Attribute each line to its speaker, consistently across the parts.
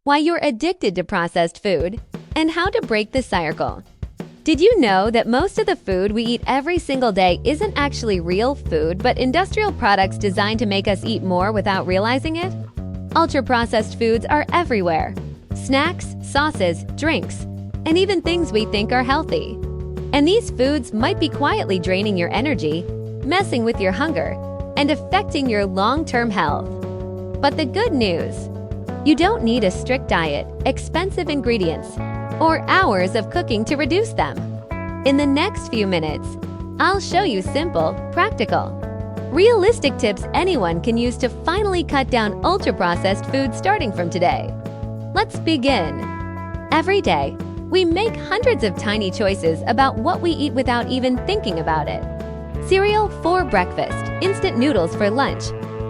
Speaker 1: why you're addicted to processed food, and how to break the cycle. Did you know that most of the food we eat every single day isn't actually real food, but industrial products designed to make us eat more without realizing it? Ultra-processed foods are everywhere. Snacks, sauces, drinks, and even things we think are healthy. And these foods might be quietly draining your energy, messing with your hunger, and affecting your long-term health. But the good news: you don't need a strict diet, expensive ingredients, or hours of cooking to reduce them. In the next few minutes, I'll show you simple, practical, realistic tips anyone can use to finally cut down ultra-processed food starting from today. Let's begin. Every day, we make hundreds of tiny choices about what we eat without even thinking about it. Cereal for breakfast, instant noodles for lunch,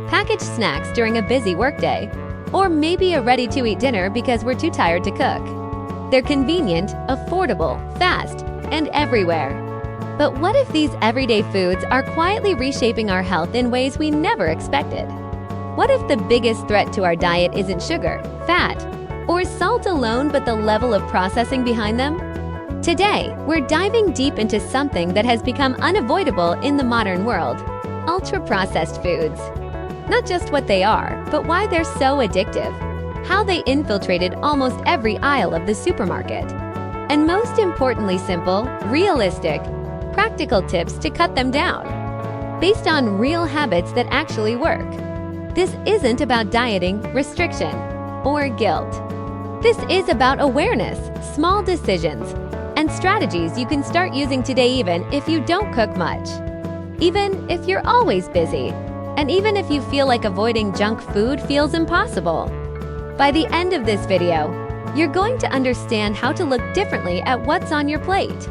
Speaker 1: packaged snacks during a busy workday, or maybe a ready-to-eat dinner because we're too tired to cook. They're convenient, affordable, fast, and everywhere. But what if these everyday foods are quietly reshaping our health in ways we never expected? What if the biggest threat to our diet isn't sugar, fat, or salt alone, but the level of processing behind them? Today, we're diving deep into something that has become unavoidable in the modern world: ultra-processed foods. Not just what they are, but why they're so addictive, how they infiltrated almost every aisle of the supermarket, and most importantly, simple, realistic, practical tips to cut them down, based on real habits that actually work. This isn't about dieting, restriction, or guilt. This is about awareness, small decisions, and strategies you can start using today even if you don't cook much, even if you're always busy, and even if you feel like avoiding junk food feels impossible. By the end of this video, you're going to understand how to look differently at what's on your plate,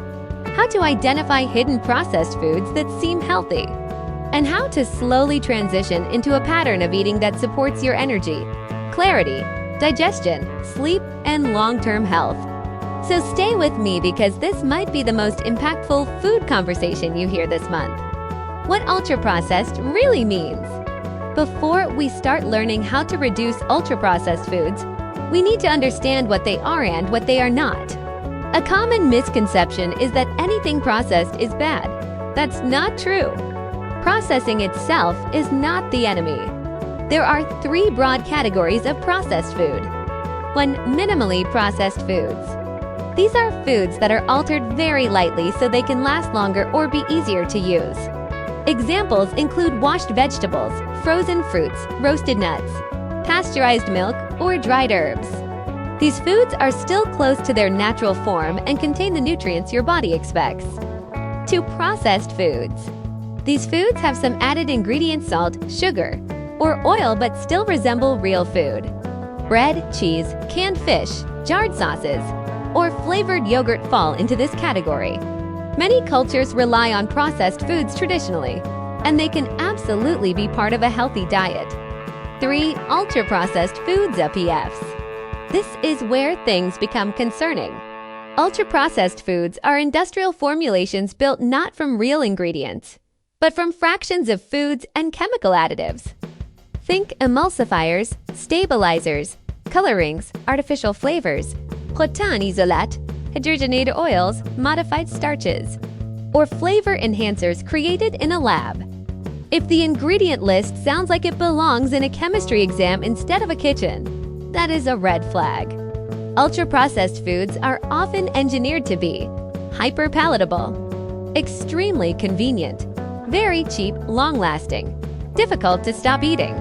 Speaker 1: how to identify hidden processed foods that seem healthy, and how to slowly transition into a pattern of eating that supports your energy, clarity, digestion, sleep, and long-term health. So stay with me because this might be the most impactful food conversation you hear this month. What ultra-processed really means. Before we start learning how to reduce ultra-processed foods, we need to understand what they are and what they are not. A common misconception is that anything processed is bad. That's not true. Processing itself is not the enemy. There are three broad categories of processed food. 1. Minimally processed foods. These are foods that are altered very lightly so they can last longer or be easier to use. Examples include washed vegetables, frozen fruits, roasted nuts, pasteurized milk, or dried herbs. These foods are still close to their natural form and contain the nutrients your body expects. 2. Processed foods. These foods have some added ingredient, salt, sugar, or oil, but still resemble real food. Bread, cheese, canned fish, jarred sauces, or flavored yogurt fall into this category. Many cultures rely on processed foods traditionally, and they can absolutely be part of a healthy diet. 3. Ultra-processed foods UPFs. This is where things become concerning. Ultra-processed foods are industrial formulations built not from real ingredients, but from fractions of foods and chemical additives. Think emulsifiers, stabilizers, colorings, artificial flavors, protein isolate, hydrogenated oils, modified starches, or flavor enhancers created in a lab. If the ingredient list sounds like it belongs in a chemistry exam instead of a kitchen, that is a red flag. Ultra-processed foods are often engineered to be hyper-palatable, extremely convenient, very cheap, long-lasting, difficult to stop eating.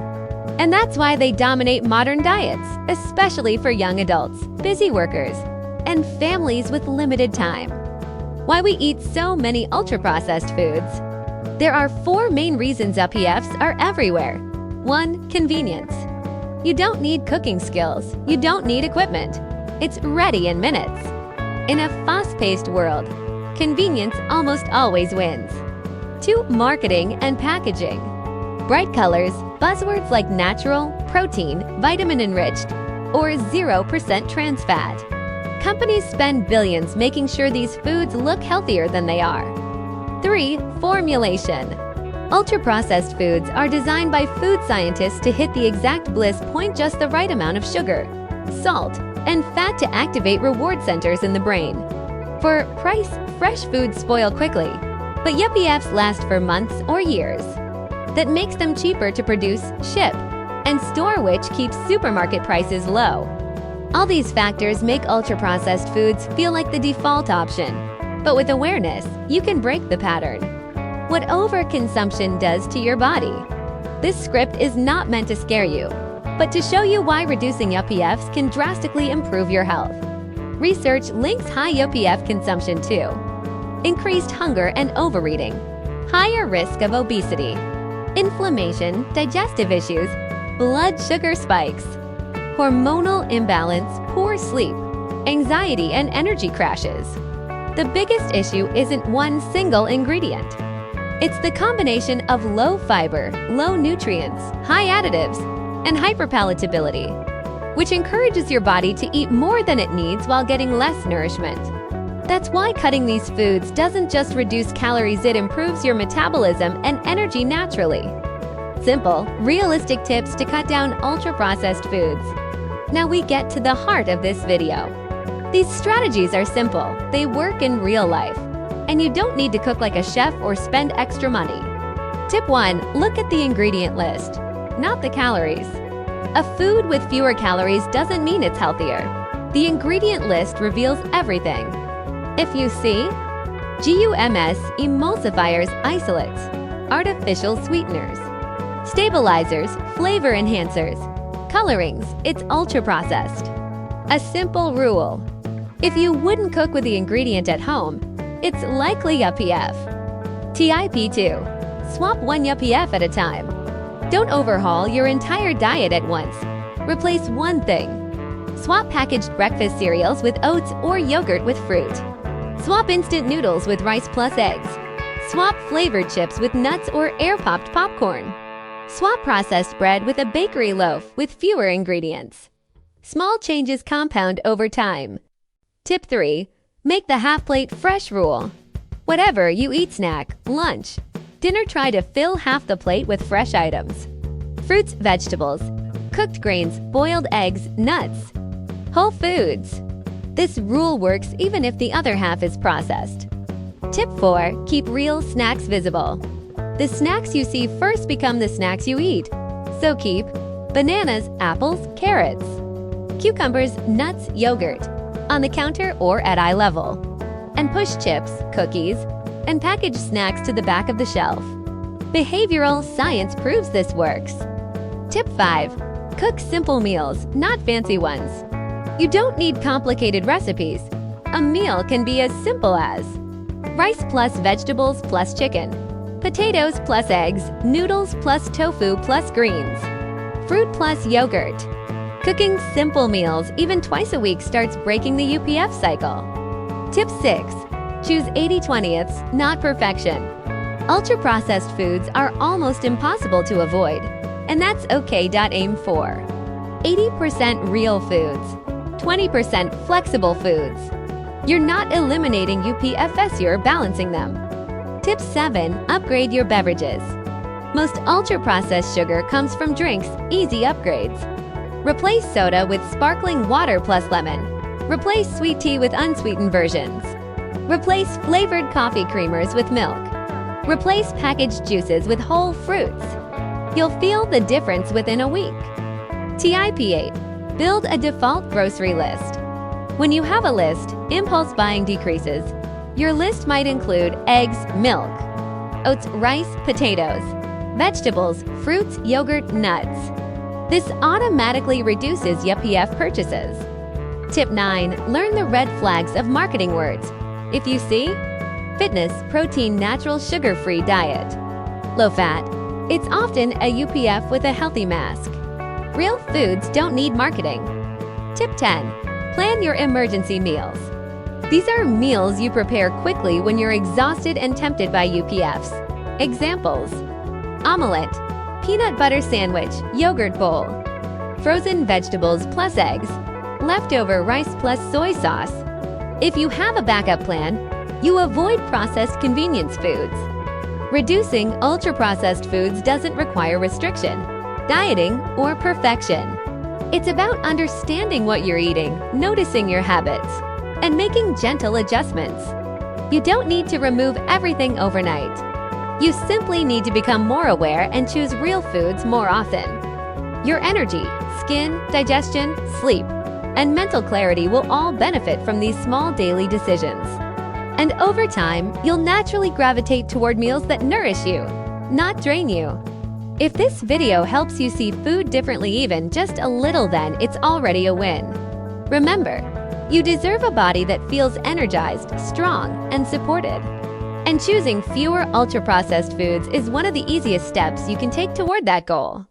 Speaker 1: And that's why they dominate modern diets, especially for young adults, busy workers, and families with limited time. Why we eat so many ultra-processed foods? There are 4 main reasons UPFs are everywhere. 1. Convenience. You don't need cooking skills. You don't need equipment. It's ready in minutes. In a fast-paced world, convenience almost always wins. 2. Marketing and packaging. Bright colors, buzzwords like natural, protein, vitamin-enriched, or 0% trans fat. Companies spend billions making sure these foods look healthier than they are. 3. Formulation. Ultra-processed foods are designed by food scientists to hit the exact bliss point, just the right amount of sugar, salt, and fat to activate reward centers in the brain. For price, fresh foods spoil quickly, but UPFs last for months or years. That makes them cheaper to produce, ship, and store, which keeps supermarket prices low. All these factors make ultra-processed foods feel like the default option. But with awareness, you can break the pattern. What overconsumption does to your body. This script is not meant to scare you, but to show you why reducing UPFs can drastically improve your health. Research links high UPF consumption to increased hunger and overeating, higher risk of obesity, inflammation, digestive issues, blood sugar spikes, hormonal imbalance, poor sleep, anxiety, and energy crashes. The biggest issue isn't one single ingredient. It's the combination of low fiber, low nutrients, high additives, and hyperpalatability, which encourages your body to eat more than it needs while getting less nourishment. That's why cutting these foods doesn't just reduce calories, it improves your metabolism and energy naturally. Simple, realistic tips to cut down ultra-processed foods. Now we get to the heart of this video. These strategies are simple, they work in real life, and you don't need to cook like a chef or spend extra money. Tip 1. Look at the ingredient list, not the calories. A food with fewer calories doesn't mean it's healthier. The ingredient list reveals everything. If you see GUMS, emulsifiers, isolates, artificial sweeteners, stabilizers, flavor enhancers, colorings, it's ultra-processed. A simple rule. If you wouldn't cook with the ingredient at home, it's likely UPF. Tip 2. Swap one UPF at a time. Don't overhaul your entire diet at once. Replace one thing. Swap packaged breakfast cereals with oats or yogurt with fruit. Swap instant noodles with rice plus eggs. Swap flavored chips with nuts or air-popped popcorn. Swap processed bread with a bakery loaf with fewer ingredients. Small changes compound over time. Tip 3. Make the half-plate fresh rule. Whatever you eat, snack, lunch, dinner, try to fill half the plate with fresh items. Fruits, vegetables, cooked grains, boiled eggs, nuts, whole foods. This rule works even if the other half is processed. Tip 4. Keep real snacks visible. The snacks you see first become the snacks you eat. So keep bananas, apples, carrots, cucumbers, nuts, yogurt on the counter or at eye level. And push chips, cookies, and packaged snacks to the back of the shelf. Behavioral science proves this works. Tip 5. Cook simple meals, not fancy ones. You don't need complicated recipes. A meal can be as simple as rice plus vegetables plus chicken, potatoes plus eggs, noodles plus tofu plus greens, fruit plus yogurt. Cooking simple meals even twice a week starts breaking the UPF cycle. Tip 6. Choose 80/20ths, not perfection. Ultra-processed foods are almost impossible to avoid, and that's okay. Aim for 80% real foods, 20% flexible foods. You're not eliminating UPFs, you're balancing them. Tip 7. Upgrade your beverages. Most ultra-processed sugar comes from drinks, easy upgrades. Replace soda with sparkling water plus lemon. Replace sweet tea with unsweetened versions. Replace flavored coffee creamers with milk. Replace packaged juices with whole fruits. You'll feel the difference within a week. Tip 8. Build a default grocery list. When you have a list, impulse buying decreases. Your list might include eggs, milk, oats, rice, potatoes, vegetables, fruits, yogurt, nuts. This automatically reduces UPF purchases. Tip 9. Learn the red flags of marketing words. If you see fitness, protein, natural, sugar-free diet, low fat, it's often a UPF with a healthy mask. Real foods don't need marketing. Tip 10. Plan your emergency meals. These are meals you prepare quickly when you're exhausted and tempted by UPFs. Examples: omelette, peanut butter sandwich, yogurt bowl, frozen vegetables plus eggs, leftover rice plus soy sauce. If you have a backup plan, you avoid processed convenience foods. Reducing ultra-processed foods doesn't require restriction, dieting, or perfection. It's about understanding what you're eating, noticing your habits, and making gentle adjustments. You don't need to remove everything overnight. You simply need to become more aware and choose real foods more often. Your energy, skin, digestion, sleep, and mental clarity will all benefit from these small daily decisions. And over time, you'll naturally gravitate toward meals that nourish you, not drain you. If this video helps you see food differently even just a little, then it's already a win. Remember, you deserve a body that feels energized, strong, and supported. And choosing fewer ultra-processed foods is one of the easiest steps you can take toward that goal.